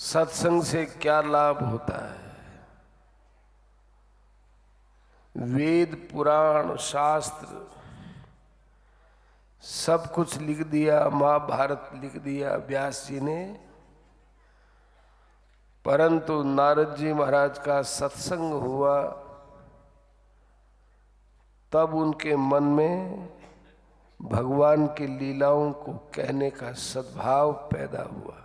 सत्संग से क्या लाभ होता है? वेद पुराण शास्त्र सब कुछ लिख दिया, महाभारत लिख दिया व्यास जी ने, परंतु नारद जी महाराज का सत्संग हुआ तब उनके मन में भगवान की लीलाओं को कहने का सद्भाव पैदा हुआ।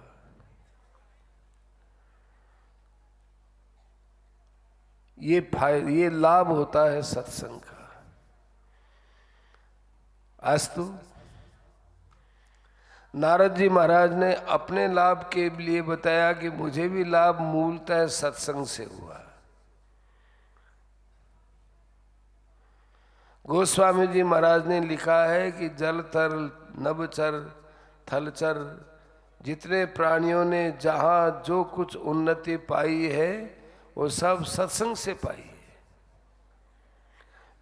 ये लाभ होता है सत्संग का। अस्तु, नारद जी महाराज ने अपने लाभ के लिए बताया कि मुझे भी लाभ मूलतः सत्संग से हुआ। गोस्वामी जी महाराज ने लिखा है कि जलचर नभचर थलचर जितने प्राणियों ने जहां जो कुछ उन्नति पाई है वो सब सत्संग से पाई है।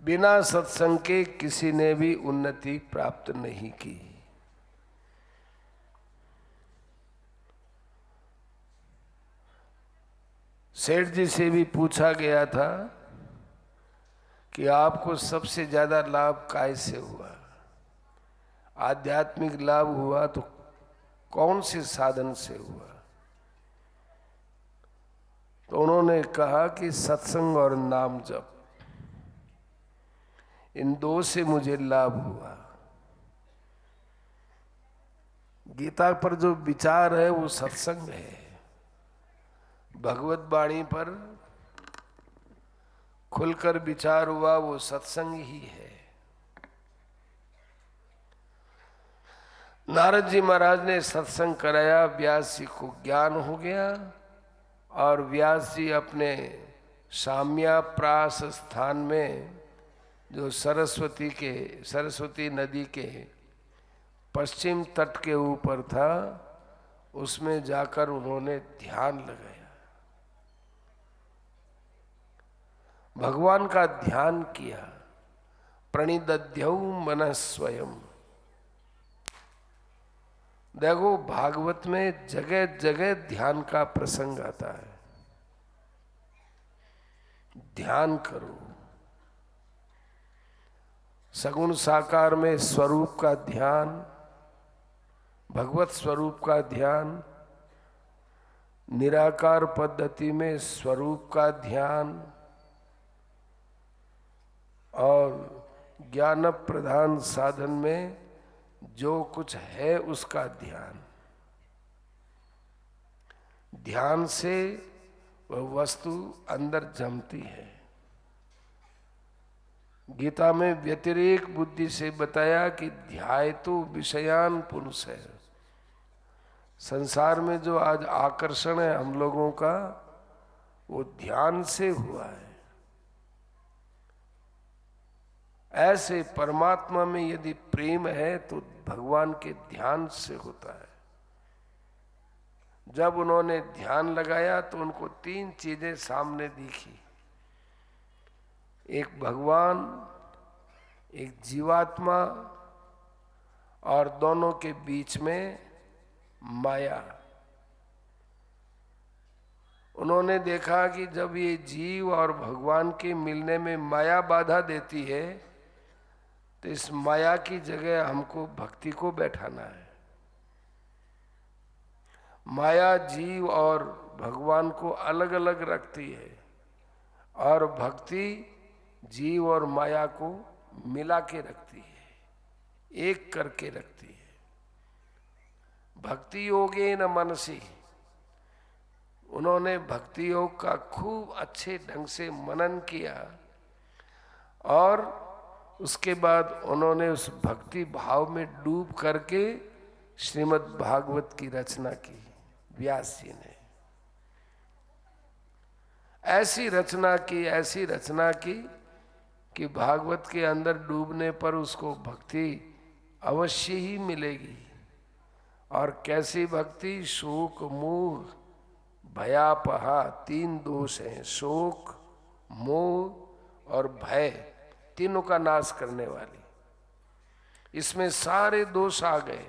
बिना सत्संग के किसी ने भी उन्नति प्राप्त नहीं की। सेठ जी से भी पूछा गया था कि आपको सबसे ज्यादा लाभ काय से हुआ, आध्यात्मिक लाभ हुआ तो कौन से साधन से हुआ? तो उन्होंने कहा कि सत्संग और नाम जप, इन दो से मुझे लाभ हुआ। गीता पर जो विचार है वो सत्संग है, भगवत वाणी पर खुलकर विचार हुआ वो सत्संग ही है। नारद जी महाराज ने सत्संग कराया, व्यास जी को ज्ञान हो गया और व्यास जी अपने साम्या प्रास स्थान में जो सरस्वती नदी के पश्चिम तट के ऊपर था, उसमें जाकर उन्होंने ध्यान लगाया, भगवान का ध्यान किया। प्रणिदध्यौ मनः स्वयं। देखो भागवत में जगह जगह ध्यान का प्रसंग आता है। ध्यान करो। सगुण साकार में स्वरूप का ध्यान, भगवत स्वरूप का ध्यान, निराकार पद्धति में स्वरूप का ध्यान और ज्ञान प्रधान साधन में जो कुछ है उसका ध्यान। ध्यान से वह वस्तु अंदर जमती है। गीता में व्यतिरेक बुद्धि से बताया कि ध्यायतो विषयान पुरुष है। संसार में जो आज आकर्षण है हम लोगों का, वो ध्यान से हुआ है। ऐसे परमात्मा में यदि प्रेम है तो भगवान के ध्यान से होता है। जब उन्होंने ध्यान लगाया तो उनको तीन चीजें सामने दिखी, एक भगवान, एक जीवात्मा और दोनों के बीच में माया। उन्होंने देखा कि जब ये जीव और भगवान के मिलने में माया बाधा देती है तो इस माया की जगह हमको भक्ति को बैठाना है। माया जीव और भगवान को अलग अलग रखती है और भक्ति जीव और माया को मिला के रखती है, एक करके रखती है। भक्ति योगेन मनसी, उन्होंने भक्ति योग का खूब अच्छे ढंग से मनन किया और उसके बाद उन्होंने उस भक्ति भाव में डूब करके श्रीमद् भागवत की रचना की। व्यास जी ने ऐसी रचना की कि भागवत के अंदर डूबने पर उसको भक्ति अवश्य ही मिलेगी। और कैसी भक्ति? शोक मोह भयापहा, तीन दोष हैं, शोक मोह और भय, तीनों का नाश करने वाली। इसमें सारे दोष आ गए।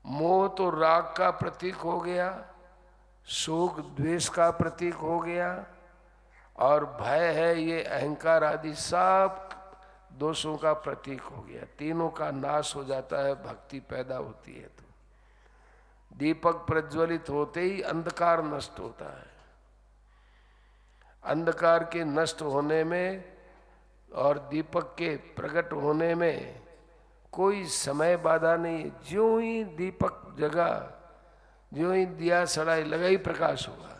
मोह तो राग का प्रतीक हो गया, शोक द्वेष का प्रतीक हो गया, और भय है ये अहंकार आदि सब दोषों का प्रतीक हो गया। तीनों का नाश हो जाता है, भक्ति पैदा होती है। तो दीपक प्रज्वलित होते ही अंधकार नष्ट होता है। अंधकार के नष्ट होने में और दीपक के प्रकट होने में कोई समय बाधा नहीं। ज्यों ही दीपक जगा, ज्यों ही दिया सड़ाई लगा ही प्रकाश होगा।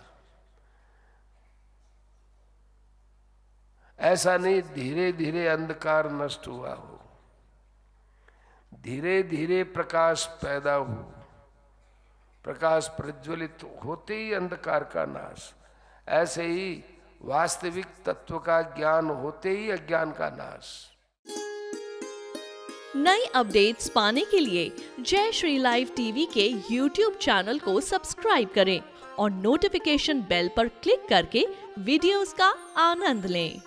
ऐसा नहीं धीरे धीरे अंधकार नष्ट हुआ हो, धीरे धीरे प्रकाश पैदा हो। प्रकाश प्रज्वलित होते ही अंधकार का नाश। ऐसे ही वास्तविक तत्व का ज्ञान होते ही अज्ञान का नाश। नई अपडेट्स पाने के लिए जय श्री लाइव टीवी के YouTube चैनल को सब्सक्राइब करें और नोटिफिकेशन बेल पर क्लिक करके वीडियोस का आनंद लें।